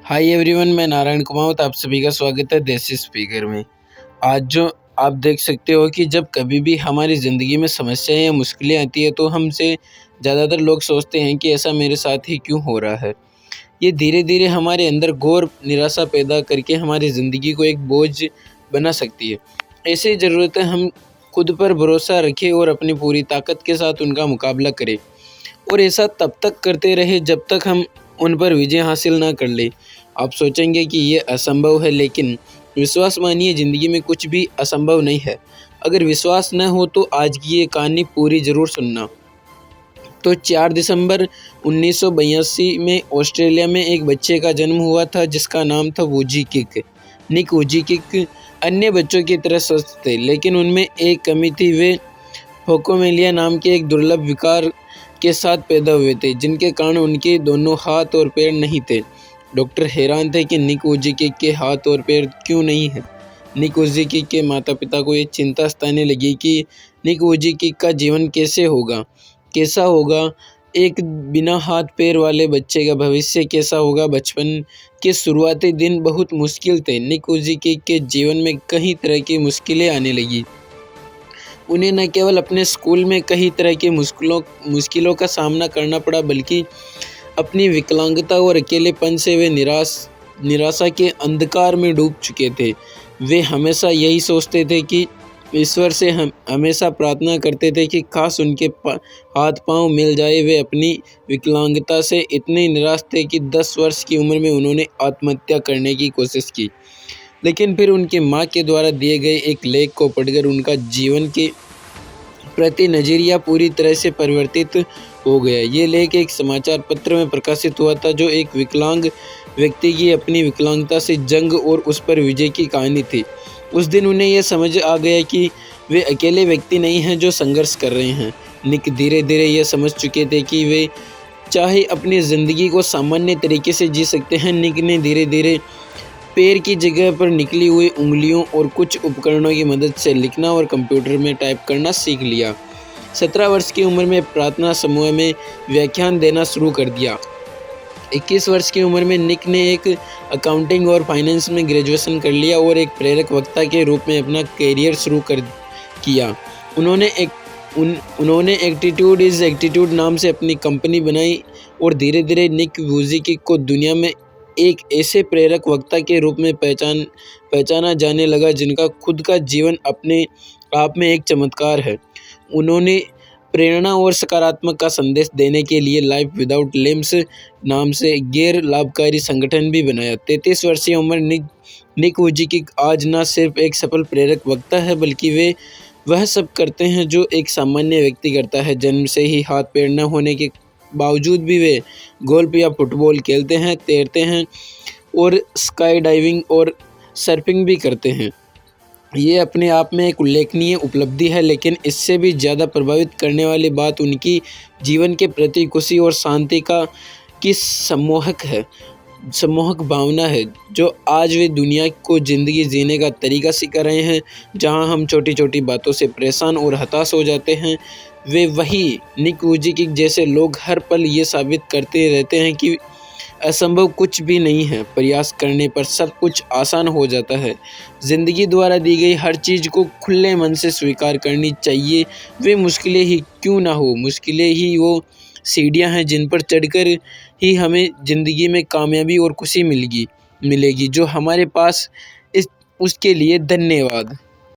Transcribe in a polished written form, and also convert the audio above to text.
Hi everyone, मैं नारायण कुमावत आप सभी का स्वागत है देसी स्पीकर में। आज जो आप देख सकते हो कि जब कभी भी हमारी ज़िंदगी में समस्याएं या मुश्किलें आती है तो हमसे ज़्यादातर लोग सोचते हैं कि ऐसा मेरे साथ ही क्यों हो रहा है। ये धीरे धीरे हमारे अंदर घोर निराशा पैदा करके हमारी ज़िंदगी को एक बोझ बना सकती है। ऐसी ज़रूरत है हम खुद पर भरोसा रखें और अपनी पूरी ताकत के साथ उनका मुकाबला करें, और ऐसा तब तक करते रहे जब तक हम उन पर विजय हासिल ना कर ले। आप सोचेंगे कि ये असंभव है, लेकिन विश्वास मानिए, ज़िंदगी में कुछ भी असंभव नहीं है। अगर विश्वास न हो तो आज की ये कहानी पूरी ज़रूर सुनना। तो 4 दिसंबर 1982 में ऑस्ट्रेलिया में एक बच्चे का जन्म हुआ था जिसका नाम था वुजीकिक। निक वुजीकिक अन्य बच्चों की तरह स्वस्थ थे, लेकिन उनमें एक कमी थी। वे फोकोमेलिया नाम के एक दुर्लभ विकार के साथ पैदा हुए थे, जिनके कारण उनके दोनों हाथ और पैर नहीं थे। डॉक्टर हैरान थे कि निक वुजीकिक के हाथ और पैर क्यों नहीं हैं। निक वुजीकिक के माता पिता को ये चिंता सताने लगी कि निक वुजीकिक का जीवन कैसा होगा, एक बिना हाथ पैर वाले बच्चे का भविष्य कैसा होगा। बचपन के शुरुआती दिन बहुत मुश्किल थे। निक वुजीकिक के जीवन में कई तरह की मुश्किलें आने लगी। उन्हें न केवल अपने स्कूल में कई तरह की मुश्किलों का सामना करना पड़ा, बल्कि अपनी विकलांगता और अकेलेपन से वे निराशा के अंधकार में डूब चुके थे। वे हमेशा यही सोचते थे कि ईश्वर से हमेशा प्रार्थना करते थे कि काश उनके हाथ पांव मिल जाए। वे अपनी विकलांगता से इतने निराश थे कि 10 वर्ष की उम्र में उन्होंने आत्महत्या करने की कोशिश की। लेकिन फिर उनकी माँ के द्वारा दिए गए एक लेख को पढ़कर उनका जीवन के प्रति नज़रिया पूरी तरह से परिवर्तित हो गया। ये लेख एक समाचार पत्र में प्रकाशित हुआ था, जो एक विकलांग व्यक्ति की अपनी विकलांगता से जंग और उस पर विजय की कहानी थी। उस दिन उन्हें यह समझ आ गया कि वे अकेले व्यक्ति नहीं हैं जो संघर्ष कर रहे हैं। निक धीरे धीरे यह समझ चुके थे कि वे चाहे अपनी ज़िंदगी को सामान्य तरीके से जी सकते हैं। निक ने धीरे धीरे पैर की जगह पर निकली हुई उंगलियों और कुछ उपकरणों की मदद से लिखना और कंप्यूटर में टाइप करना सीख लिया। 17 वर्ष की उम्र में प्रार्थना समूह में व्याख्यान देना शुरू कर दिया। 21 वर्ष की उम्र में निक ने एक अकाउंटिंग और फाइनेंस में ग्रेजुएशन कर लिया और एक प्रेरक वक्ता के रूप में अपना करियर शुरू कर किया। उन्होंने एटीट्यूड इज़ एटीट्यूड नाम से अपनी कंपनी बनाई और धीरे धीरे निक वुजीकिक को दुनिया में एक ऐसे प्रेरक वक्ता के रूप में पहचाना जाने लगा जिनका खुद का जीवन अपने आप में एक चमत्कार है। उन्होंने प्रेरणा और सकारात्मक का संदेश देने के लिए लाइफ विदाउट लिम्स नाम से गैर लाभकारी संगठन भी बनाया। 33 वर्षीय उम्र निक वुजीकिक आज न सिर्फ एक सफल प्रेरक वक्ता है, बल्कि वह सब करते हैं जो एक सामान्य व्यक्ति करता है। जन्म से ही हाथ पैर न होने के बावजूद भी वे गोल्फ या फुटबॉल खेलते हैं, तैरते हैं और स्काई डाइविंग और सर्फिंग भी करते हैं। ये अपने आप में एक उल्लेखनीय उपलब्धि है, लेकिन इससे भी ज़्यादा प्रभावित करने वाली बात उनकी जीवन के प्रति खुशी और शांति की सम्मोहक भावना है, जो आज वे दुनिया को ज़िंदगी जीने का तरीका सिखा रहे हैं। जहां हम छोटी छोटी बातों से परेशान और हताश हो जाते हैं, वे वही निक वुजीकिक जैसे लोग हर पल ये साबित करते रहते हैं कि असंभव कुछ भी नहीं है। प्रयास करने पर सब कुछ आसान हो जाता है। ज़िंदगी द्वारा दी गई हर चीज़ को खुले मन से स्वीकार करनी चाहिए। वे मुश्किलें ही क्यों ना हो, मुश्किलें ही वो सीढ़ियाँ हैं जिन पर चढ़कर ही हमें ज़िंदगी में कामयाबी और खुशी मिलेगी जो हमारे पास। उसके लिए धन्यवाद।